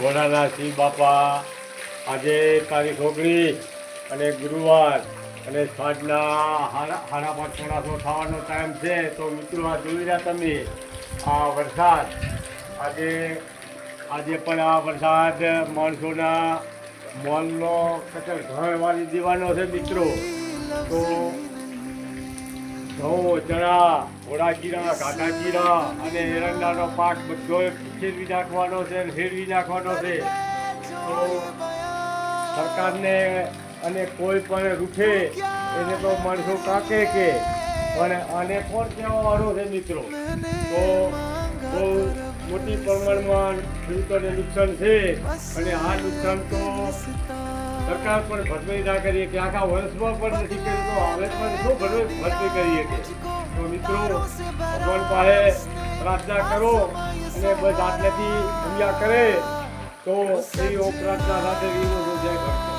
ભોળાના શિવ બાપા આજે તારીખ 19 અને ગુરુવાર અને સાંજના 5:30 થવાનો ટાઈમ છે. તો મિત્રો આ જોઈ રહ્યા તમે આ વરસાદ આજે પણ આ વરસાદ માણસોના મોલનો કચર ઘર વાળી દેવાનો છે મિત્રો. તો ઘઉં, ચણા, ઘોડા જીરા, ઘાટા જીરા અને એરંડાનો પાક બધો ફેરવી નાખવાનો છે અને ફેરવી નાખવાનો છે. તો સરકારને અને કોઈ પણ રૂઠે એને તો માણસો કાકે કે પણ આને કોણ કહેવાનું છે મિત્રો. તો બહુ મોટી પ્રમાણમાં ખેડૂતોને નુકસાન છે અને આ નુકસાન તો સરકાર પણ ભરપાઈ ના કરીએ કે આખા વર્ષમાં પણ નથી કર્યું તો હવે પણ શું ભરપાઈ કરીએ કે. તો મિત્રો ભગવાન પાસે પ્રાર્થના કરો અને બસ આટલેથી સમજ્યા કરે તો એવી પ્રાર્થના સાથે જય ભક્ત.